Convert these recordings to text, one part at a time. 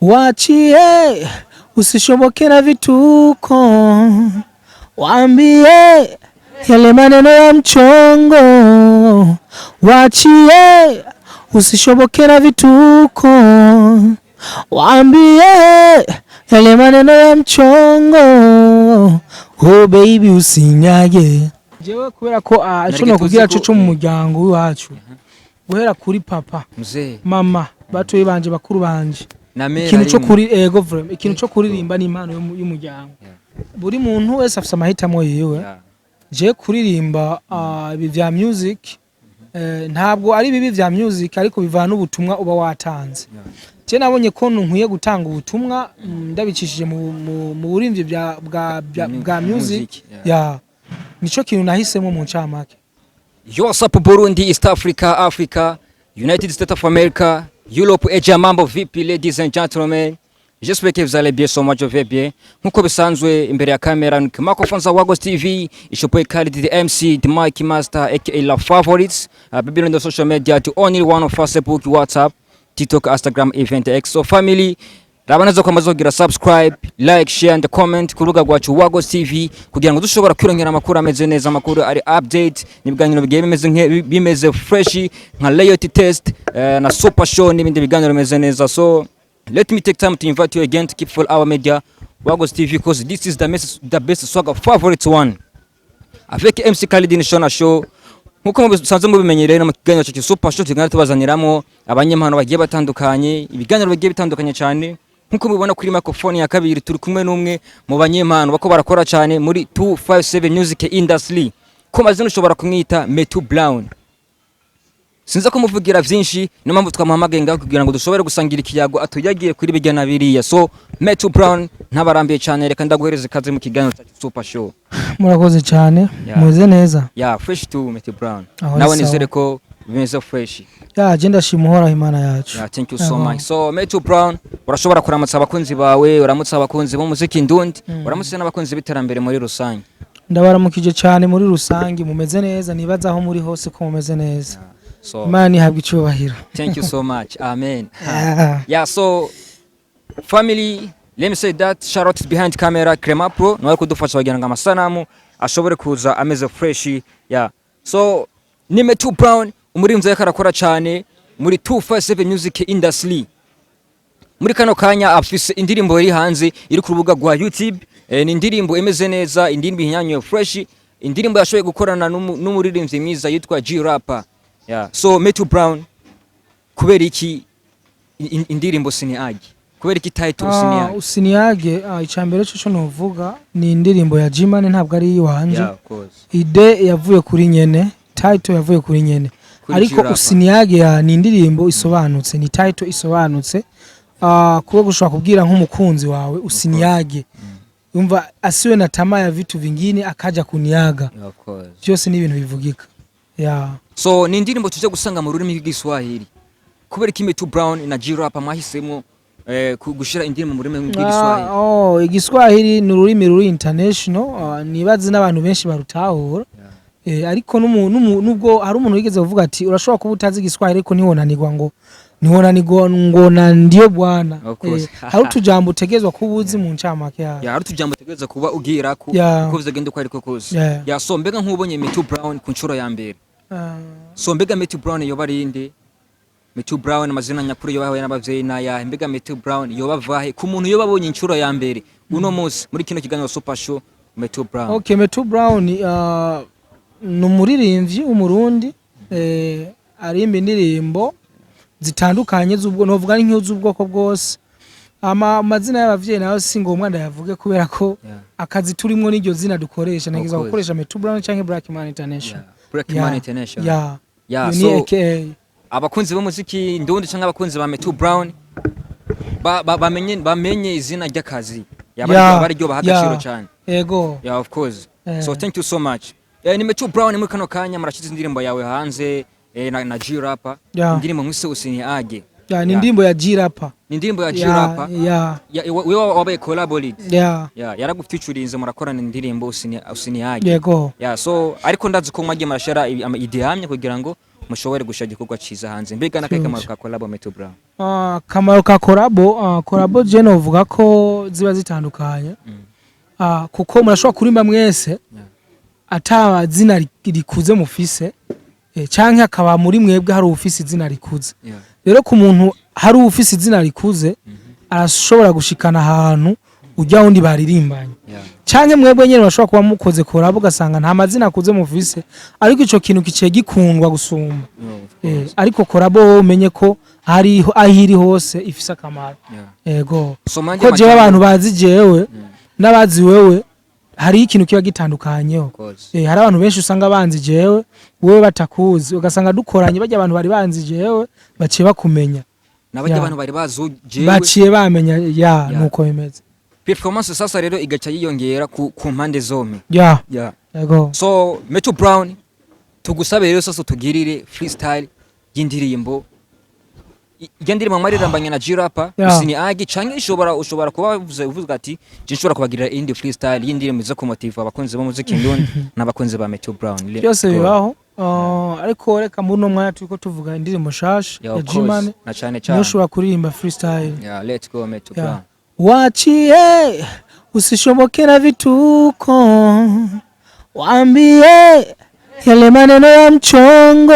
Wachie usishoboke na vituko, waambie yale maneno ya mchongo. Wachie usishoboke na vituko, waambie yale maneno ya mchongo. Oh baby usinyage. Jewe kubera ko ico kugira cyo mu muryango wacu guhera kuri papa mzee mama batoyi banje bakuru banje ikintu cyo kuri ikintu cyo kuririmba ni impano y'umuryango. Buri muntu wese afite amahitamo yiwe. Je kuririmba ibi vya music ntabwo ari bibi vya music ariko bivana ubutumwa uba watanze. Je nabonye ko nkwiye gutanga ubutumwa ndabicishije mu burimvye bwa music ya nico kintu nahisemo mu ncamake. What's up Burundi, East Africa, Africa, United States of America, Europe, Asia, mambo vipi ladies and gentlemen. J'espère que vous allez bien, so much of bien. Nkuko bisanzwe imbere ya kamera ni microphone za Wagos TV, ishopoye Khalid the MC, the Mic Master aka La Favorites. Baby on the social media to only one of Facebook, WhatsApp, TikTok, Instagram, event X. So family, rabanaza kwa mazogira subscribe, like, share and comment ku rubuga rwacu Wagos TV kugira ngo dushobora kwirongera amakuru ameze neza, amakuru ari update n'ibiganiro bigiye bimeze fresh nka layout test na super show n'ibindi biganiro bimeze neza. So let me take time to invite you again to keep follow our media Wagos TV because this is the best swagger favorite one avec MC Khalid Nishona Show. Nkuko musanzwe mubimenyereye mu kiganiro cyo super show tugana tubazaniramo abanyempano bagiye batandukanye, ibiganiro bigiye bitandukanye cyane. Nkuko mubibona kuri microphone ya kabiri turi kumwe n'umwe mu banyempano bako barakora cyane muri 257 music industry. Ko mazina ushobora kumwita Metu Brown. Sinza ko muvugira byinshi no mpamvu twamuhamagaye ngaho kugira ngo dushobore gusangira ikiyago atuyagiye kuri bijyana biriya. So Metu Brown ntabarambiye cyane, reka ndaguhereze kaze mu kiganiro cya super show. Murakoze cyane, muze neza. Fresh to Metu Brown. Nawe nizere ko bimeze fresh. Agenda shimuhora Imana yacu. Thank you so much. So Metu Brown urashobora kuramutsa abakunzi bawe, uramutsa abakunzi b'umuziki ndundi, uramutsa n'abakunzi biterambere muri rusange. Ndabaramukije cyane muri rusange, mumeze neza, nibaza aho muri hose ko mumeze neza. So Imana ihabwe icyubahiro. Thank you so much. Amen. So family, let me say that shout out behind camera Crema Pro no kudufasha bagira ngo amasanamu ashobore kuza ameze fresh. So ni Metu Brown umurimvyi yakarakora cyane muri 257 music industry. Muri kano kanya afise indirimbo iri hanze iri ku rubuga rwa YouTube, ni indirimbo imeze neza, indirimbo ihinyanyo fresh, indirimbo yashoboye gukorana n'umuririmbyi mwiza yitwa G-Rapper. So Metu Brown kubera iki indirimbo Siniage? Kubera iki title Siniage? Siniage icambere cyo novuga ni indirimbo ya Jimane, ntabwo ari iwanje. Ide yavuye kuri nyene, title yavuye kuri nyene. Ariko Usiniage ni indirimbo isobanutse, ni title isobanutse. Kuba gushaka kubwira nk'umukunzi wawe Usiniage. Yumva asiwe na tamaa ya vitu vingine akaja kuniaga. Byose ni ibintu bivugika. So ni indirimbo tuje gusanga mu rurimi rw'Igiswahili. Kubera ki Metu Brown na G-Rapper mahisemo gushira indirimbo mu rurimi rw'Igiswahili? Igiswahili ni ururimi ruri international, nibaze n'abantu benshi barutahura. Ariko nubwo hari umuntu wigeze kuvuga ati urashobora kuba utazi Igiswahili ariko nihonanirwa ngo na ndiyo bwana. Hari utujambo utegezwa kubuzi mu ncamake yawe. Hari utujambo utegezwa kuba ugira ko uko bizagenda uko ariko kose. So mbega nk'ubonye Metu Brown ku nshuro ya mbere. So mbega Metu Brown yoba rinde? Metu Brown amazina nyakuri yoba n'abavyeyi naya, mbega Metu Brown yoba vahe ku muntu yoba abonye inshuro ya mbere uno munsi muri kino kiganiro super show Metu Brown? Metu Brown numuririmbyi umurundi, arimba indirimbo zitandukanye z'ubwo novuga nk'iz'ubwoko bwose. Amazina y'abavyeyi nayo singomwa ndayavuge kubera ko akazi turimo n'iryo zina dukoresha, nagiza gukoresha Metu Brown canke Black Man International. Black Man International. So abakunzi b'umuziki ndundi canke abakunzi ba Metu Brown bamenye izina ry'akazi bari ryo bahagashiro cyane. Yego. Of course. So thank you so much. Ni Metu Brown muri kano kanya marashize indirimbo yawe hanze na G-Rapper, indirimbo mwise Usiniage. Ya ni ndimbo ya G-Rapa. Ni ndimbo ya G-Rapa. Wewe wabaye collaborate. Yaragufeaturinze murakorana indirimbo usiniage. Yego. So ariko ndazi ko mwagiye marashara idehamye kugira ngo mushobore gushaka igikorwa ciza hanze. Mbega nakaye kamaro ka collabo Metro Brown. Kamaro ka collabo je no vuga ko ziba zitandukanye. Kuko murashobora kurimba mwese ataba zina rikuze mufise canke akaba muri mwebwe hari ufise izina rikuze. Rero ku muntu hari ufise izina rikuze arashobora gushikana ahantu ujya wundi baririmbanye. Canke mwebwe nyene bashobora kuba mukoze collabo gasanga nta mazina akuze mufise ariko ico kintu kice gikundwa gusumba. Ariko collabo umenye ko hari ahiri hose ifise akamaro. Yego. Ko je abantu bazi jewe n'abazi wewe hari ikintu kiba gitandukanyeho. Hari abantu benshi usanga banzi jewe wewe batakuzi ugasanga dukoranye bajya abantu bari banzi jewe baciye bakumenya nabajya abantu bari bazo jewe baciye bamenya nuko bimeze. Performance sasa rero igaca yiyongera ku mpande zombi. Yego. So Metro Brown tugusabe rero sasa tugirire freestyle y'indirimbo igendirimo mwarirambanye na G-Rapa usiniage canke ushobora kuba uvuga ati je nshobora kubagirira indi freestyle y'indirimbo zo kumotiva abakunzi bo muziki ndundi n'abakunzi ba Metro Brown. Byose bibaho ariko reka muno mwanya turiko tuvuga indirimbo shasha ya G-Man na cyane cyane ushobora kuririmba freestyle. Let's go Metro Brown. Wachie usishobokera vituko waambie yale maneno ya mchongo.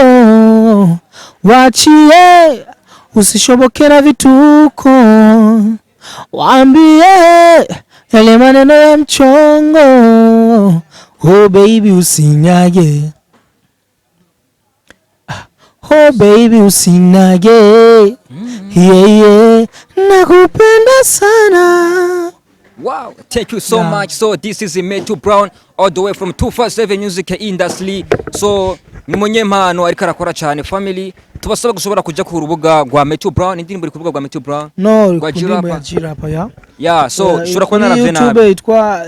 Wachie usishobokera vituko waambie yale maneno ya mchongo. Oh baby usinyage, oh baby usinyage. Nakupenda sana. Wow, thank you so much. So this is Metro Brown all the way from 257 Music Industry. So ni munyempano ariko arakora cyane family. Tubasaba gushobora kuja ku rubuga rwa Metro Brown, indirimbo iri ku rubuga rwa Metro Brown. No, rwa G-Rapa so shura kwa na vena. YouTube itwa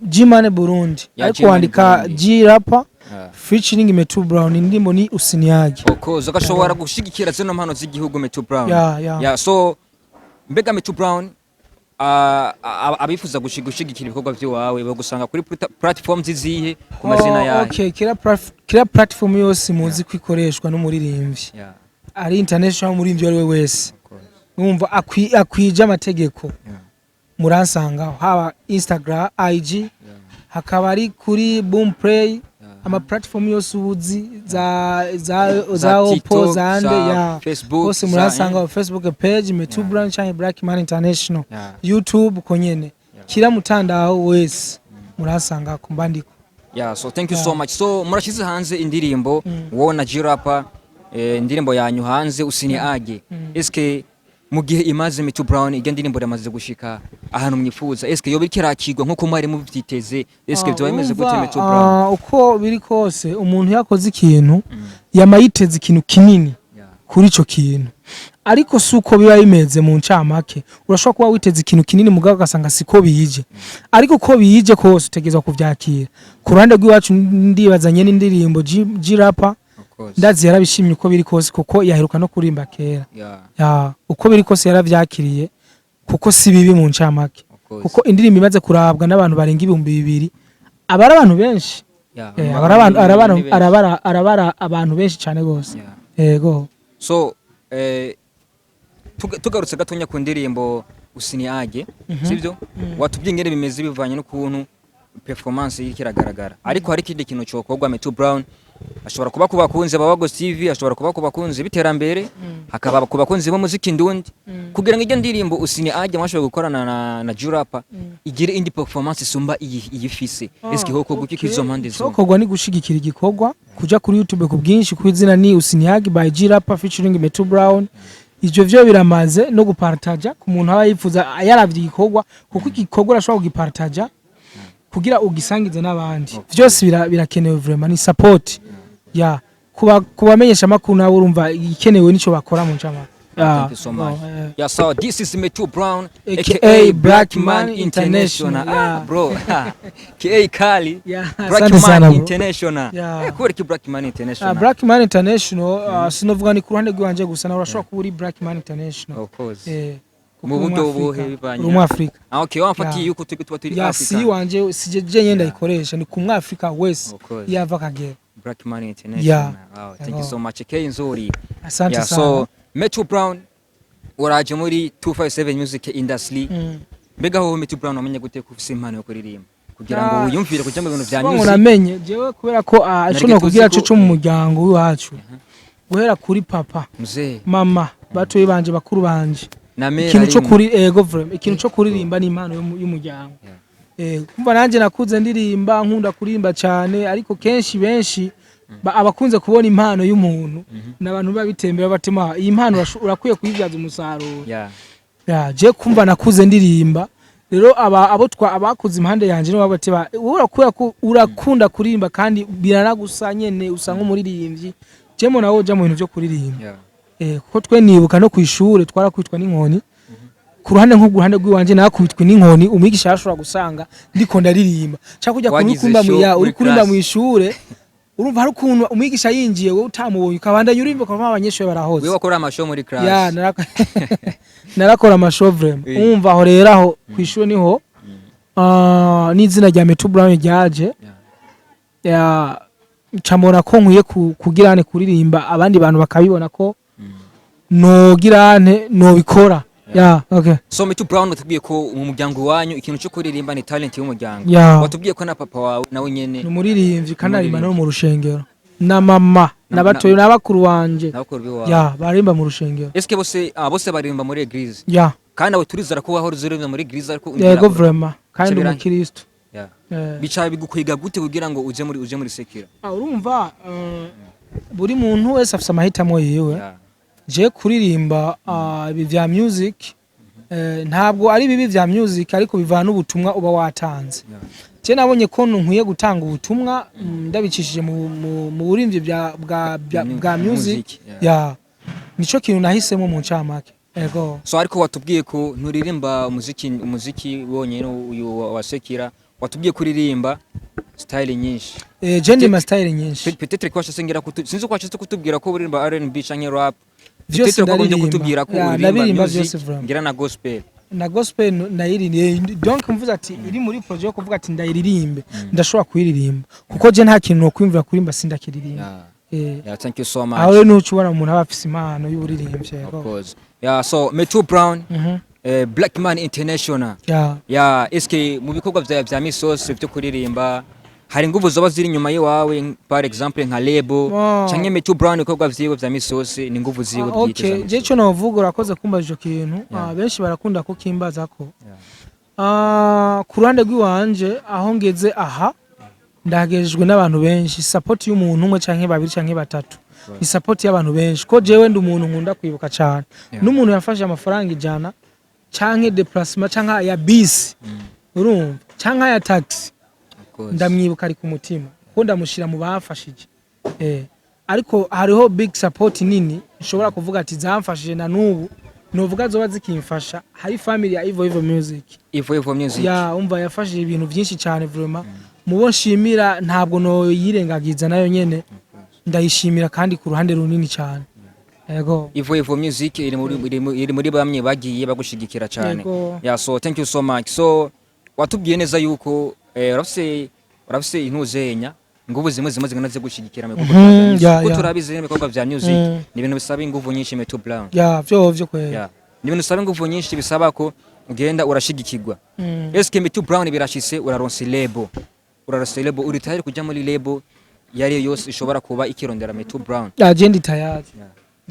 G-Man Burundi. Ariko wandika G-Rapa featuring Metro Brown, indirimbo ni usiniage. Okoza gashobora gushigikira zino mpano z'igihugu Metro Brown. So mbega Metro Brown abifuza gushigikira ibikorwa byawe bagusanga kuri platform zizihe ku mazina yawe. Okay, kira platform yose muzi kwikoreshwa no muririmbyi. Ari international muririmbyi ari we wese. Numva akwije amategeko. Muransanga haba Instagram, IG, hakaba ari kuri Boomplay, ama platform yose ubuzi za Oppo zande bose murasanga Facebook page Metro Brown cyangwa Black Man International, YouTube konyene kira mutandao wese murasanga kumbandiko. So thank you so much. So murashize hanze indirimbo wowe na G-Rapa, indirimbo yanyu hanze usiniage. Eske mu gihe imaze Metro Brown igenda indirimbo yamaze gushika ahantu mwifuza, eske yo bikirakirwa nko mwari mu byiteze, eske byo bimeze gute Metro Brown? Uko biri kose umuntu yakoze ikintu yamayiteze ikintu kinini kuri ico kintu, ariko suko biba bimeze mu ncamake. Urashobora kuba witeze ikintu kinini mugabo ugasanga siko biyije, ariko ko biyije kose utegezwa kuvyakira. Ku ruhande rw'iwacu ndibazanye n'indirimbo G-Rapa ndazi yarabishimye uko biri kose kuko yaheruka no kurimba kera. Uko biri kose yaravyakiriye kuko si bibi mu ncamake, kuko indirimbo imaze kurabwa n'abantu barenga 2,000 abara abantu benshi. Arabara abantu benshi cyane gose. Yego. So tugarutse gatonya ku ndirimbo usiniage, sivyo? Watubye ingene bimeze bivanye n'ukuntu performance y'ikiragaragara, ariko hari kindi kintu cyokorwa Metro Brown ashobora kuba kubakunze babago TV, ashobora kuba kubakunze biterambere, hakaba kubakunze bo muziki ndundi, kugira ngo iyo ndirimbo usiniage mwashobora gukorana na G-Rapa igire indi performance sumba iyifise. Eske hoko gukikizo mpande zo kogwa ni gushigikira igikorwa kuja kuri YouTube ku bwinshi kwizina ni usiniage by G-Rapa featuring Metro Brown. Ivyo vyo biramaze no gupartaja ku muntu aba yifuza yaravye igikorwa, kuko igikorwa arashobora kugipartaja kugira ugisangize n'abandi. Vyose birakenewe vraiment ni support kubamenyesha makuru nawe urumva ikenewe nico bakora mu ncama. Thank you so much. Yeah, so this is Metro Brown, aka Black Man International. Bro. KA Kali. Yeah, Black Man International. Kubera ki Black Man International? Black Man International sinovuga ni ku ruhande rwanje gusa na urashobora kuba uri Black Man International. Of course. Mu buryo buhe bivanye mu Afrika. Okay, wamfatiye yuko tuba turi Afrika. Si wanje sije nyenda ikoresha ni ku mwafrika wese yava kagera. Black Man International. Wow, thank you so much. KA nzuri. Asante sana. So Metro Brown waraje muri 257 music industry. Mbega ho Metro Brown wamenye gute kufise impano yo kuririmba kugira ngo wiyumvire kuja mu bintu vya music? Namenye jewe kubera ko ico no kugira cyo mu muryango wacu. Guhera kuri papa, mzee, mama, batoyi banje bakuru banje. Ikintu cyo kuri ikintu cyo kuririmba ni impano y'umuryango. Kumva nanje nakuze ndirimba nkunda kuririmba cyane ariko kenshi benshi abakunze kubona impano y'umuntu n'abantu babitembera batema iyi impano urakwiye kuyibyaza umusaruro. Je kumva nakuze ndirimba rero abakuze impande yanje no babateba urakunda kuririmba kandi biranagusa nyene usa nk'umuririmbyi jemo nawo ja mu bintu byo kuririmba. Kuko twe nibuka no kw'ishure twarakwitwa n'inkoni ku ruhande nk'uguhande rw'iwanje nakubitwe n'inkoni umwigisha ashobora gusanga ndiko ndaririmba cyakujya uri kurimba mu ishure urumva hari ukuntu umwigisha yinjiye wowe utamubonye ukabandanya urimba kwa abanyeshure barahoze. Wewe wakora amashow muri class? Narakora amashow vraiment. Umva aho rero aho kw'ishure niho n'izina rya Metro Brown ryaje. Camora ko nkuye kugirane kuririmba abandi bantu bakabibona ko nogirane nobikora. Okay. So Metro Brown watubwiye ko mu muryango wanyu ikintu cyo kuririmba ni talent y'umuryango. Watubwiye ko na papa wawe nawe nyene ni umuririmbyi kandi arimba no mu rushengero. Na mama nabatoye n'abakuru wanje. Barimba mu rushengero. Eske bose barimba muri eglise? Kandi abo turizera ko waho ruzirimba muri eglise ariko yego vraiment kandi mu Kristo. Bicaye bigukwiga gute kugira ngo uje muri sekira? Urumva buri muntu wese afite amahitamo yiwe. Je kuririmba ibi vya music ntabwo ari bibi vya music ariko bivana ubutumwa uba watanze. Je nabonye ko nkwiye gutanga ubutumwa ndabicishije mu burimvye bwa music. Nico kintu nahisemo mu ncamake. Ego. So ariko watubwiye ko nturirimba umuziki wonyene uyu wasekira, watubwiye kuririmba style nyinshi. Je ndi ma style nyinshi. Peut-être ko wasengera sinzi ko washatse kutubwira ko uririmba R&B canke rap. Vyose kutubwira ko uririmba music ngira na gospel. Na gospel nayiririmbe donc mvuze ati iri muri projet yo kuvuga ati ndayiririmbe ndashobora kuyiririmba kuko je nta kintu no kwimvira kurimba sindakiririmba. Thank you so much. Aho n'ucubona umuntu aba afise impano y'uburirimbye. Of course. So Metro Brown Black Man International. Eske mu bikorwa vya misosi byo kuririmba hari nguvu zoba ziri nyuma yiwawe par exemple nka label canke Metro Brown bikorwa vyiwe vya misosi ni nguvu ziwe bwite? Okay, je cyo novuga urakoze kumbaza ico kintu. Benshi barakunda ko kimbaza ko ku ruhande rw'iwanje aho ngeze aha ndagejejwe n'abantu benshi, support y'umuntu umwe canke babiri canke batatu. Ni support y'abantu benshi ko jewe ndi umuntu nkunda kwibuka cyane. N'umuntu yafashe amafaranga ijana canke déplacement canke ya bus urumva canke ya taxi ndamwibuka ari ku mutima ko ndamushira mu bafashije. Ariko hariho big support nini nshobora kuvuga ati zamfashije na nubu novuga zoba zikimfasha. Hari family ya Ivo Music. Ivo Music. Umva yafashije ibintu byinshi cyane vraiment. Mubo nshimira ntabwo no yirengagiza nayo nyene. Ndayishimira kandi ku ruhande runini cyane. Yego. Ivo Music iri muri bamwe bagiye bagushigikira cyane. So thank you so much. So watubwiye neza yuko urafise intuzenya nguvu zimwe zinganaze gushigikira ko turabize ibikorwa vya music ni ibintu bisaba inguvu nyinshi Metro Brown. Vyo kwera. Ni ibintu bisaba inguvu nyinshi bisaba ko ugenda urashigikirwa. Eske Metro Brown birashise uraronse label. Uri tayari kuja muri label yari yose ishobora kuba ikirondera Metro Brown? Je ndi tayari.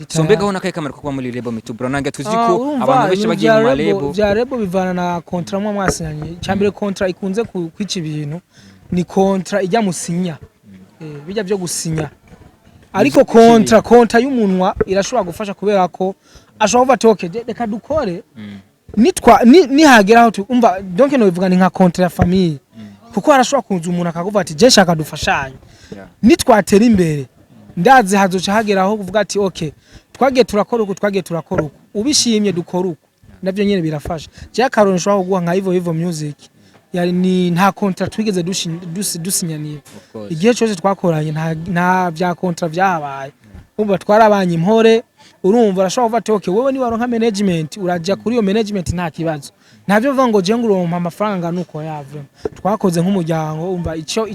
So mbega ho nakaye kamera ko muri label Metro Brown nanga tuzi ko abantu benshi bagiye mu label. Vya label bivana na contrat mwa mwasinyanye. Cyambere contrat ikunze kwica ibintu ni contrat ijya musinya. Bijya byo gusinya. Ariko contrat y'umunwa irashobora gufasha kubera ko ashobora kuva ati reka dukore nihageraho umva donc no bivuga ni nka contrat ya famille. Kuko arashobora kunza umuntu akavuga ati je shaka dufashanye. Nitwatera imbere ndazi hazoca hageraho kuvuga ati twagiye turakora uko ubishimye dukora uko navyo nyene birafasha je akarone shwa kuguha nka Ivo Music yari ni nta contract twigeze dusinyaniye igihe cyose twakoranye nta vya contract vyahabaye umva twarabanye impore urumva arashobora kuva toke wewe ni waronka management uraja kuri iyo management nta kibazo ntavyo vuga ngo je ngurompa amafaranga nuko yavyo twakoze nk'umuryango umva ico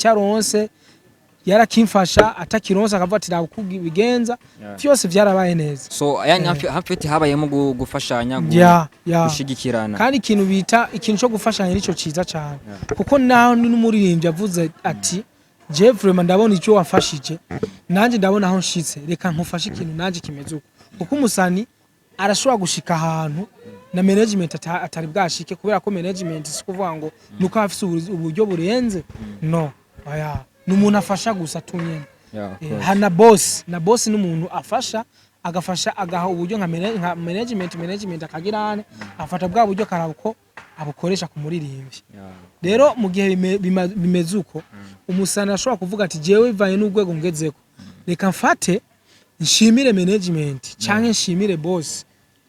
aronse yarakimfasha atakironse akavatira ukubigenza byose byarabaye neza so yani hafite habayemo gufashanya gushigikirana kandi ikintu bita ikintu cyo gufashanya nico ciza cyane kuko naho n'umuririmbyi avuze ati je vraiment ndabona icyo wafashije nanje ndabona aho nshitse reka nkufashe ikintu nanje kimeze uko kuko umusani arashobora gushika ahantu na management atari bwashike kubera ko management sikuvuga ngo nuko afise uburyo burenze no aya n'umuntu afasha gusa tunyene hana boss n'umuntu afasha agafasha agaha uburyo nka management akagirane afata bwa buryo karabuko abukoresha ku muririmbyi rero mu gihe bimeze uko umusana ashobora kuvuga ati jewe bivaye n'ugwego ngezeko reka mfate nshimire management canke nshimire boss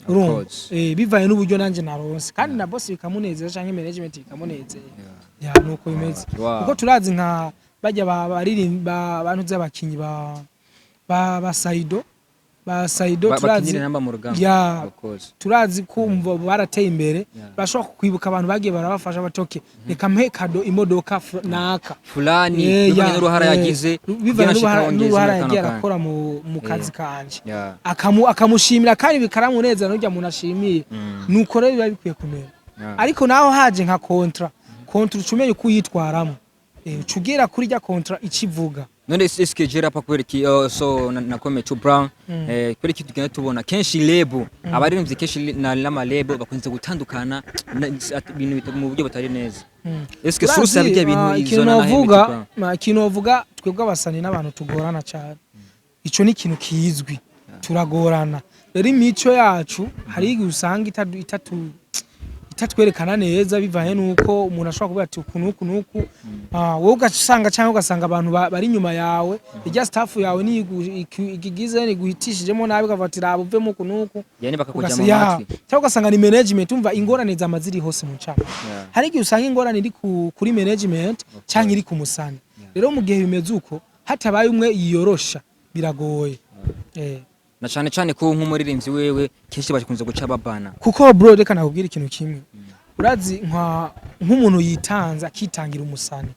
urumva bivaye n'uburyo nanje naronse kandi na boss bikamunezeza canke management bikamunezeza nuko bimeze kuko turazi nka bajya baririmba bantu z'abakinyi ba Saido turazi kumva barateye imbere bashobora kwibuka abantu bagiye barabafasha batoke reka mpe kado imodoka naka fulani bivanye n'uruhara yagize n'uruhara yagiye arakora mu kazi kanje akamushimira kandi bikaramuneza n'ujya muntu ashimiye nuko rero biba bikwiye kumera ariko naho haje nka kontra ucumenye kuyitwaramo chugira kuri rya kontra ikivuga none eske jera pa kwereki so nakome to Brown kwereki tugenda tubona kenshi label abaririmbyi kenshi na lama label bakunze gutandukana ibintu mu buryo batari neza eske source y'ibyo bintu izona na kino uvuga twebwe abasani n'abantu tugorana cyane ico ni kintu kizwi turagorana rero imico yacu hari usanga itatwerekana neza bivaye nuko umuntu ashobora kuvuga ati uku wowe ugasanga cyangwa ugasanga abantu bari inyuma yawe irya staff yawe ni igigize ni guhitishijemo nabi kavatira abuvemo kunuku yani bakakuja mu matwi cyangwa ugasanga ni management umva ingorane z'amaziri hose mu cyapa hari igihe usanga ingorane iri kuri management cyangwa iri ku musani rero mu gihe bimeze uko hatabaye umwe yiyorosha biragoye na cyane ko nk'umuririmbyi wewe kenshi bakunze guca babana kuko bro reka nakubwira ikintu kimwe urazi nk'umuntu yitanza akitangira umusani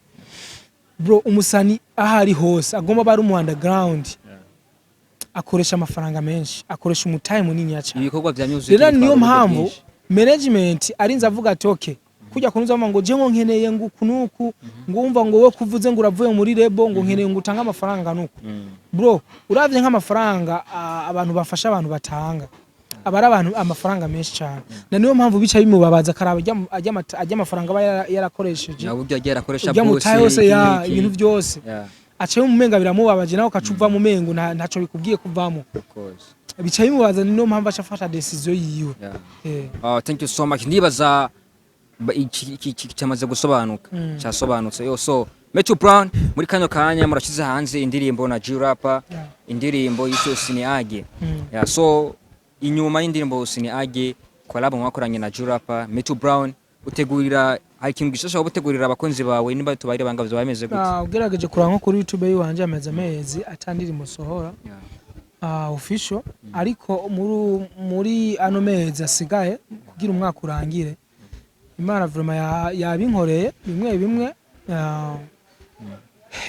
bro umusani ahari hose agomba bari mu underground akoresha amafaranga menshi akoresha umutaye munini ya cyane ibikorwa bya music rero niyo mpamvu management arinze avuga ati okay kujya kunuza ngo je ngo nkeneye ngo kunuku ngo umva ngo we kuvuze ngo uravuye muri rebo ngo nkeneye ngo utanga amafaranga nuko bro uravye nk'amafaranga abantu bafasha abantu batanga abari abantu amafaranga menshi cyane na niyo mpamvu bica bimubabaza karaba ajya amafaranga aba yarakoresheje naburyo agiye arakoresha bose ibintu byose acaye mu menga biramubabaje naho kacuva mu mengo ntaco bikubwiye kuvamo bica bimubaza niyo mpamvu ashafata decision yiwe thank you so much ndibaza cyamaze gusobanuka cyasobanutse so Metro Brown muri kanyo kanya murashize hanze indirimbo na G-Rap indirimbo yitwa Siniage so inyuma y'indirimbo Siniage collab mwakoranye na G-Rap Metro Brown utegurira ikintu gishasha ubutegurira abakonzi bawe nimba tubayire bangavye bameze gute ugerageje kuranko kuri YouTube yiwanje amezi atandiri musohora official ariko muri ano mezi asigaye kugira umwaka urangire Imana vraiment yabinkoreye bimwe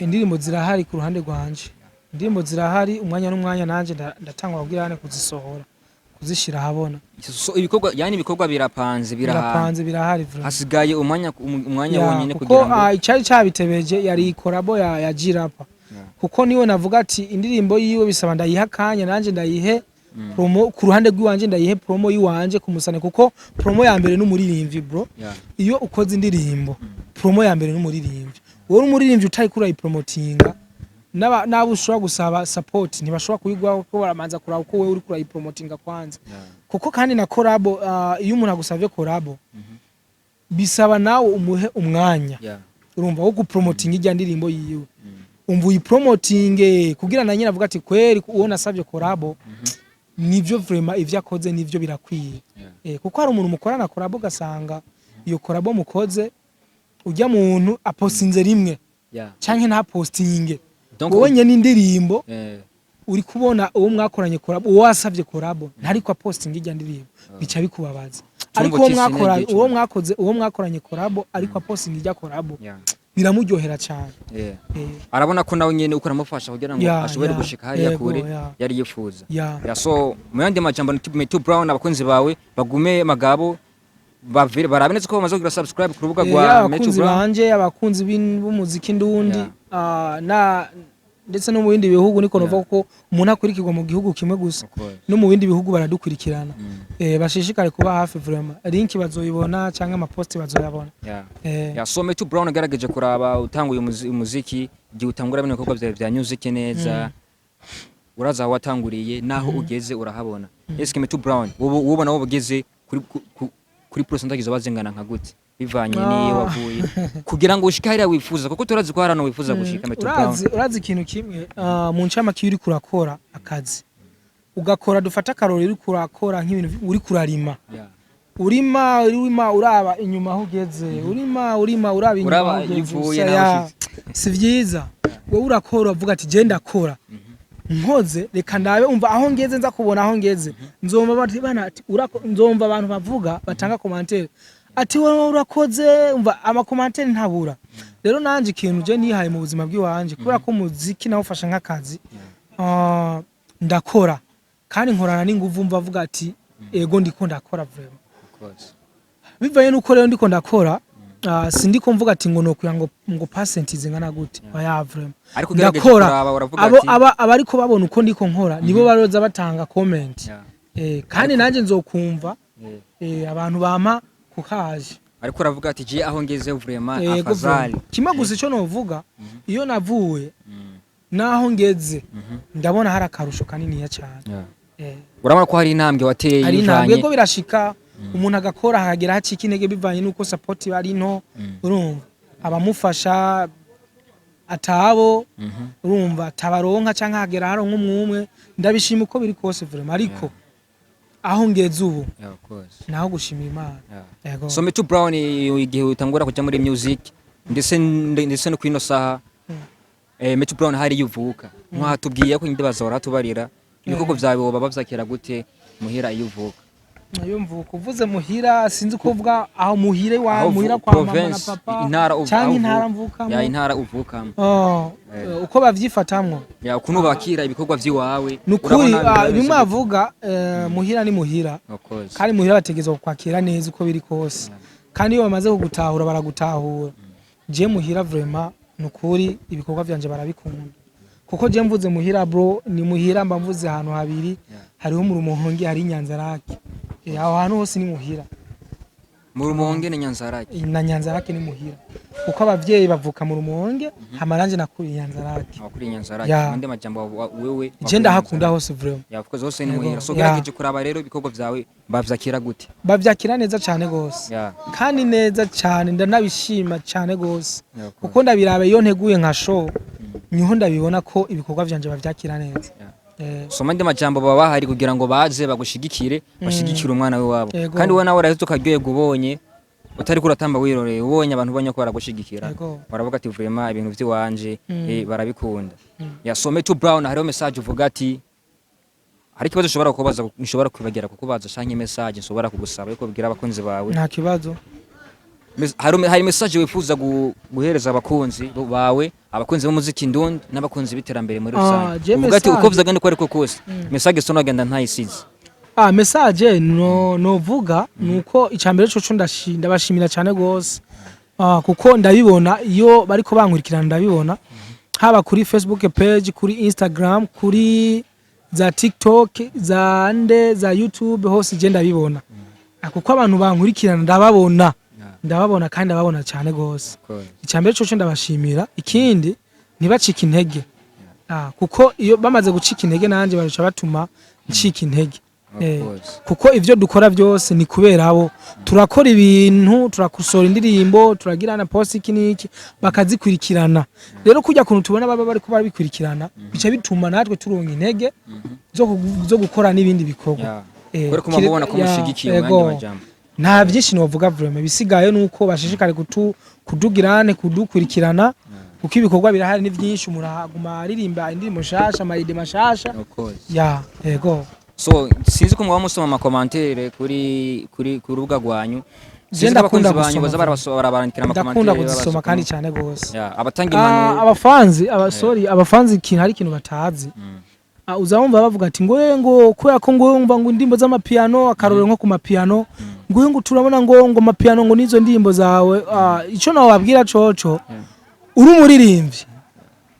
indirimbo zirahari ku ruhande rwanje indirimbo zirahari umwanya n'umwanya nanje ndatangwa kugira hane kuzisohora kuzishira habona so ibikorwa birapanze birahari hasigaye umwanya wonyine kugira ngo icari cabitebeje yari collabo ya G-Rap kuko niwe navuga ati indirimbo yiwe bisaba ndayiha kanya nanje ndayihe promo ku ruhande rw'iwanje ndayihe promo yiwanje kumusane kuko promo ya mbere n'umuririmbyi bro iyo ukoze indirimbo promo ya mbere n'umuririmbyi wowe umuririmbyi utari kuri ayi promotinga nabo ushobora gusaba support ntibashobora kuyigwaho ko baramanza kuraba uko wewe uri kuri ayi promotinga kwanza kuko kandi na collab iyo umuntu agusavye collab bisaba nawe umuhe umwanya urumva wo gupromotinga ijya ndirimbo yiwe umva uyi promoting kugira na nyina avuga ati kweri uwo nasavye collab nivyo vraiment ivyo akoze nivyo birakwiye kuko hari umuntu mukorana collab ugasanga iyo collab mukoze ujya muntu apostinze rimwe canke nta postinge wowe nyene indirimbo uri kubona uwo mwakoranye collab uwo wasavye collab ntariko apostinga ijya ndirimbo bica bikubabaza ariko uwo mwakoranye collab ariko apostinga ijya collab biramuryohera cyane arabona ko nawe nyene uko aramufasha kugira ngo ashobore gushika hariya kure yari yifuza so mu yandi majambo Metro Brown abakunzi bawe bagume magabo barabenetse ko bamaze kugira subscribe ku rubuga rwa Metro Brown banje abakunzi b'umuziki ndundi na ndetse no mu bindi bihugu niko novuga ko umuntu akurikirwa mu gihugu kimwe gusa no mu bindi bihugu baradukurikirana bashishikare kuba hafi vraiment link bazoyibona cyangwa ama post bazoyabona so Metro Brown agerageje kuraba utanguye umuziki gihe utangura bino bikorwa bya music neza uraza watanguriye naho ugeze urahabona eske Metro Brown ubona wo bugeze kuri percentage zabazengana nka gute bivanye niyo wavuye kugira ngo ushike hariya wifuza kuko turazi ko harano wifuza gushika Metro Brown urazi ikintu kimwe mu ncama kiyo uri kurakora akazi ugakora dufata karori uri kurakora nk'ibintu uri kurarima urima uraba inyuma aho ugeze urima uraba inyuma aho ugeze si vyiza wowe urakora uvuga ati je ndakora nkoze reka ndabe umva aho ngeze nza kubona aho ngeze nzomba nzomba abantu bavuga batanga commentaire ati wowe urakoze umva ama commentaire ntabura rero nanje ikintu je nihaye mu buzima bw'iwanje kubera ko muziki nawo ufasha nk'akazi ndakora kandi nkorana n'inguvu mva avuga ati ego ndiko ndakora vraiment bivaye nuko rero ndiko ndakora sindiko mvuga ati ngo nokuya ngo percent zingana gute baya vraiment ndakora abariko babona uko ndiko nkora nibo baroza batanga comment kandi nanje nzokumva abantu bama kukaje ariko uravuga ati je aho ngeze vraiment afazali kimwe gusa cyo novuga iyo navuye naho ngeze ndabona hari akarusho kanini ya cyane urabona ko hari intambwe wateye hari intambwe go birashika umuntu agakora hagera hacika intege bivanye nuko support bari nto urumva abamufasha atabo urumva tabaronka canka hagera haro nk'umwe ndabishima uko biri kose vraiment ariko aho ngeze ubu naho gushimira Imana so Metro Brown igihe utangura kujya muri music ndetse no kwino saha Metro Brown hari yuvuka ntuhatubwiye ko indi bazora tubarira ibikoko byawe baba byakera gute muhira yuvuka yumvuka uvuze muhira sinzi kuvuga aho muhire wa muhira kwa mama na papa cyangwa intara mvukamo intara uvukamo uko bavyifatamwo ukuntu bakira ibikorwa vyiwawe nukuri bimwe avuga muhira ni muhira kandi muhira bategezwa kwakira neza uko biri kose kandi iyo bamaze kugutahura baragutahura je muhira vraiment nukuri ibikorwa byanje barabikunda kuko je mvuze muhira bro ni muhira mba mvuze ahantu habiri hariho mu Rumonge hari Nyanzarake aho hantu hose ni muhira mu Rumonge na Nyanzarake na Nyanzarake ni muhira kuko abavyeyi bavuka mu Rumonge hamaranje nakuri Nyanzarake akuri Nyanzarake mende majambo wewe je ndahakunda hose vraiment yavuze hose ni muhira so gerageje kuraba rero ibikorwa byawe bavyakira gute bavyakira neza cyane gose kandi neza cyane ndanabishima cyane gose kuko ndabirabe iyo nteguye nka show niho ndabibona ko ibikorwa byanje bavyakira neza so mande majambo baba bahari kugira ngo baze bagushigikire bashigikira umwana we wabo kandi wowe nawe urahizo kagyoye gubonye utari kuratamba wiroreye ubonye abantu bonye ko baragushigikira baravuga ati vraiment ibintu vyiwanje barabikunda so Metro Brown hariho message uvuga ati hari kibazo ushobora kubaza nshobora kwibagera kukubaza shanke message nshobora kugusaba yuko bwira abakunzi bawe nta kibazo hari message wifuza guhereza abakunzi bawe abakunzi b'umuziki ndundi n'abakunzi biterambere muri rusange uvuga ati uko vuga ko ariko kose message sonagenda ntayisize message no vuga nuko icambere cyo ndabashimira cyane gose kuko ndabibona iyo bariko bankurikirana ndabibona haba kuri Facebook page kuri Instagram kuri za TikTok za YouTube hose je ndabibona kuko abantu bankurikirana ndababona kandi ndababona cyane gose icambere cyo ndabashimira ikindi ntibacika intege kuko iyo bamaze gucika intege nanje baruca batuma ncika intege kuko ivyo dukora byose ni kubera abo turakora ibintu turakusora indirimbo turagira na post iki bakazikurikirana rero kujya kuntu tubona baba bari kuba bikurikirana bica bituma natwe turonka intege zo gukora n'ibindi bikorwa kore kuma mubona ko mushigikiye umwanya w'amajambo nta byinshi novuga vraiment bisigaye nuko bashishikare kudugirane kudukurikirana kuko ibikorwa birahari ni byinshi umuraguma aririmba indirimbo shasha amayide mashasha yego so sinzi ko mwaba musoma ama commentaire kuri rubuga rwanyu sinzi abakunzi banyu baza barabandikira ama commentaire ndakunda kuzisoma kandi cyane gose abatanga impanuro abafanzi ikintu hari ikintu batazi uzabumva bavuga ati ngo kubera ko ngo umva ngo indimbo z'amapiano akarore nko ku mapiano ngo turabona ngo mapiano ngo nizo ndimbo zawe ico nawe wabwira coco uri umuririmbyi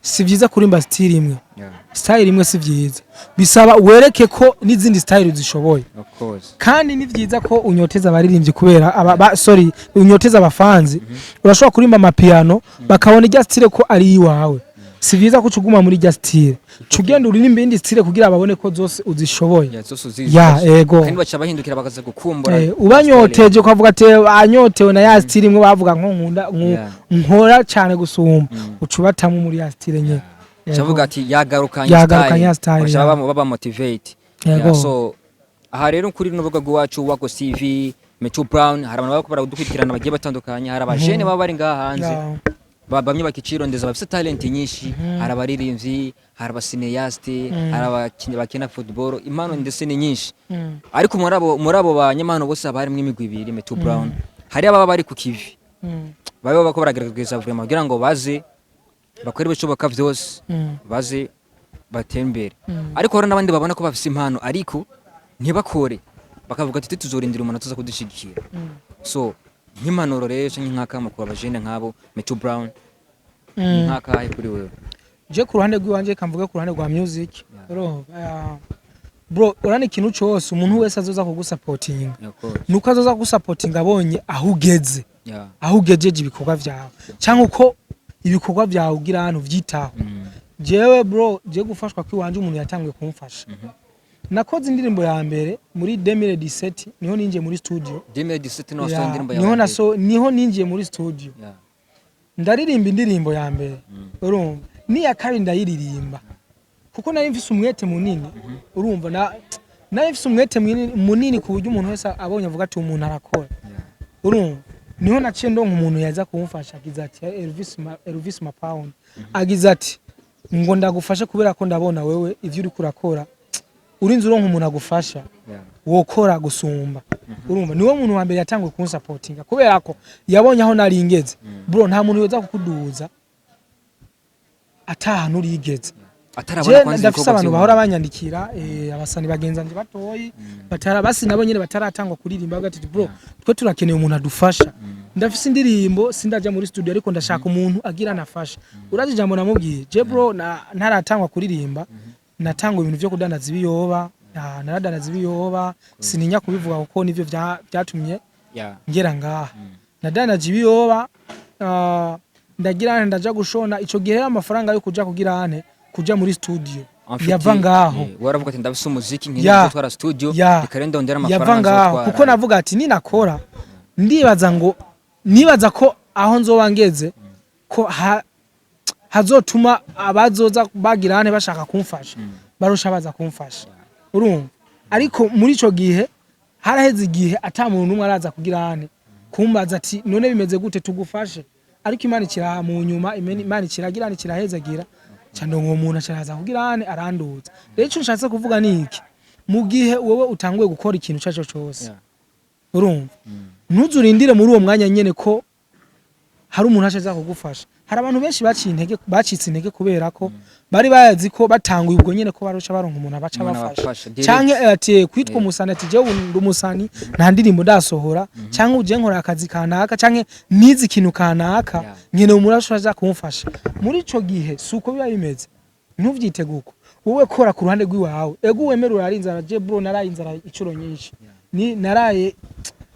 si byiza kurimba style imwe style imwe si byiza bisaba wereke ko n'izindi style uzishoboye kandi ni byiza ko unyoteza abaririmbyi kubera unyoteza abafanzi urashobora kurimba amapiano bakabona ijya style ko ari iwawe si byiza ko cuguma muri ijya style cugenda uririmba indi style kugira babone ko zose uzishoboye ego kandi baca bahindukira bakaza gukumbura ubanyoteje ukavuga ati anyotewe na ya style imwe bavuga nko nkunda nkora cyane gusumba ucubatamo muri ya style nye cyavuga ati yagarukanye style baba motivate so aha rero kuri n'urubuga rwacu wako CV Metro Brown hari abantu bakora kudukurikirana bagiye batandukanye hari abajene baba bari ngaha hanze bamwe bakicirondeza bafite talent nyinshi hari abaririmbyi hari abasineyaste hari abakinnyi bakina football impano ndetse ni nyinshi ariko muri abo banyamano bose abarimo imigwi ibiri Metro Brown hari ababa bari ku kivi baba bako baragerageza vraiment kugira ngo baze bakore bishoboka byose baze batembere ariko hari nabandi babona ko bafite impano ariko ntibakore bakavuga ati tuzorindira umuntu tuza kudushigikira so nk'impanuro rero cyangwa nk'akama ku bajene nk'abo Metro Brown nk'akahe kuri wewe je ku ruhande rw'iwanje kamvuga ku ruhande rwa music bro urane ikintu cyose umuntu wese azoza kugusupportinga nuko azoza kugusupportinga abonye aho ugeze aho ugejeje ibikorwa byawe cyangwa uko ibikorwa byawe ugira hano vyitaho jewe bro je gufashwa kwiwanje umuntu yatangiye kumfasha nakoze indirimbo ya mbere muri 2017 niho ninjiye muri studio 2017 no so indirimbo ya niho ninjiye muri studio ndaririmba indirimbo ya mbere urumva ni ya kabiri ndayiririmba kuko nari mfise umwete munini urumva nari mfise umwete munini ku buryo umuntu wese abonye avuga ati umuntu arakora urumva niho naciye ndonka umuntu yaza kumfasha agize ati Elvis Mapound agize ati ngo ndagufashe kubera ko ndabona wewe ivyo uri kurakora urinze uronka umuntu agufasha wokora gusumba urumva niwe muntu wa mbere yatangiye kunsupportinga kubera ko yabonye aho naringeze bro nta muntu yoza kukuduza atahantu urigeze atarabona kwanza ndafise abantu bahora banyandikira abasani bagenzanje batoyi batarabasi nabo nyene bataratangwa kuririmba bagati bro twe turakeneye umuntu adufasha ndafise indirimbo sindaja muri studio ariko ndashaka umuntu agira nafasha uraje jambo namubwiye je bro ntaratangwa kuririmba natangwa ibintu byo kudandaza ibiyoba naradanaza ibiyoba sininya kubivuga kuko nivyo byatumye ngera ngaha nadanaje ibiyoba ndagira ndaja gushona ico gihe amafaranga yo kuja kuja muri studio yava ngaho waravuga ati ndabise umuziki nk'indi twara studio ikarenda ndera amafaranga yava kuko navuga ati ninakora nibaza ko aho nzoba ngeze ko hazotuma abazoza bagirane bashaka kumfasha barusha baza kumfasha urumva ariko muri ico gihe haraheze igihe ata muntu umwe araza kugirane kumbaza ati none bimeze gute tugufashe ariko Imana ikira mu nyuma Imana ikiragirane kirahezagira cyane ngo umuntu asharaza kugirane aranduza rero ico nshatse kuvuga niki mu gihe wowe utanguye gukora ikintu cyaco cyose urumva ntuzurindire muri uwo mwanya nyene ko hari umuntu ashaza kugufasha hari abantu benshi bacitse intege kubera ko bari bayazi ko batanguye ubwo nyene ko barusha baronka umuntu abaca bafasha canke ati kwitwa umusani ati je umusani nta ndirimbo dasohora canke uje nkora akazi kanaka canke nizi kintu kanaka nyene umuntu ashaza kumfasha muri ico gihe suko biba bimeze ntuvyiteguko wowe kora ku ruhande rw'iwawe ego wemera urarinzara je bro naraye inzara icuro nyinshi ni naraye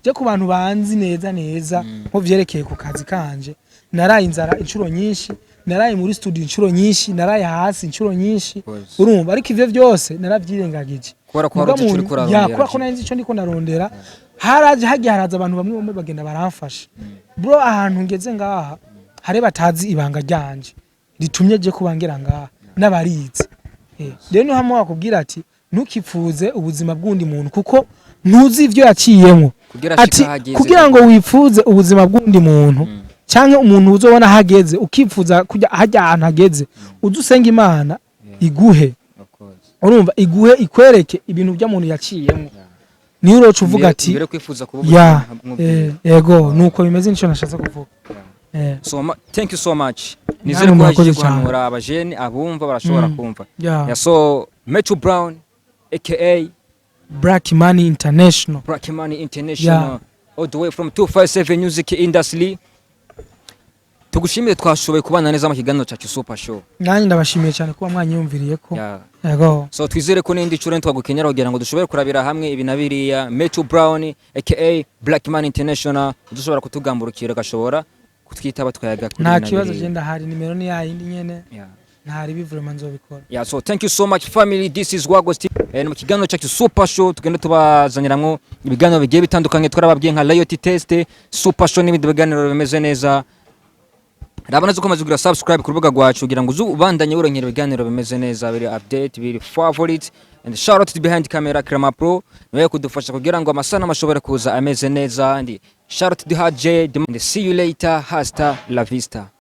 je ku bantu banzi neza nko vyerekeye ku kazi kanje naraye inzara incuro nyinshi naraye muri studio incuro nyinshi naraye hasi incuro nyinshi urumva ariko ivyo byose naravyirengagije Kora ko haruje turi kurarondera. Ya kora ko nzi ico ndiko narondera. Haraje haraza abantu bamwe bagenda baramfasha. Bro ahantu ngeze ngaha hari batazi ibanga ryanje. Ritumye je kubangira ngaha n'abarize. Rero hamwe wakubwira ati ntukipfuze ubuzima bw'undi muntu kuko ntuzi ivyo yaciyemo. Ati kugira ngo wifuze ubuzima bw'undi muntu canke umuntu uzobona hageze ukipfuza kujya hajya ahantu hageze udusenga Imana iguhe. Urumva iguhe ikwereke ibintu by'amuntu yaciyemo. Niyo uroca uvuga ati mbere kwifuza kubuga yego nuko bimeze nico nashatse kuvuga. So thank you so much. Nizere ko haje guhanura abajene abumva barashobora kumva. So Metro Brown aka Black Money International. Black Money International all the way from 257 Music Industry. Tugushimire twashoboye kubana neza mu kiganiro cyacu Super Show. Nanjye ndabashimiye cyane kuba mwanyumviriye ko. Yego. So twizere ko n'indi cure twagukenyera kugira ngo dushobore kurabira hamwe ibi nabiriya Metro Brown aka Black Money International dushobora kutugamburukira gashobora kutwitaba twayaga kuri nta kibazo genda hari nimero ni yindi nyene. Ntari bivurema nzobikora. So thank you so much family, this is Wagos TV mu kiganiro cyacu Super Show tugenda tubazaniramwo ibiganiro bigiye bitandukanye twarababwiye nka Loyalty Test Super Show n'ibindi biganiro bimeze neza. Rabana zo komaze kugira subscribe ku rubuga rwacu kugira ngo ubandanye uronkera ibiganiro bimeze neza biri update biri favorite and shout out to behind camera Krama Pro niwe kudufasha kugira ngo amasana mashobora kuza ameze neza and shout out to the hard J and see you later, hasta la vista.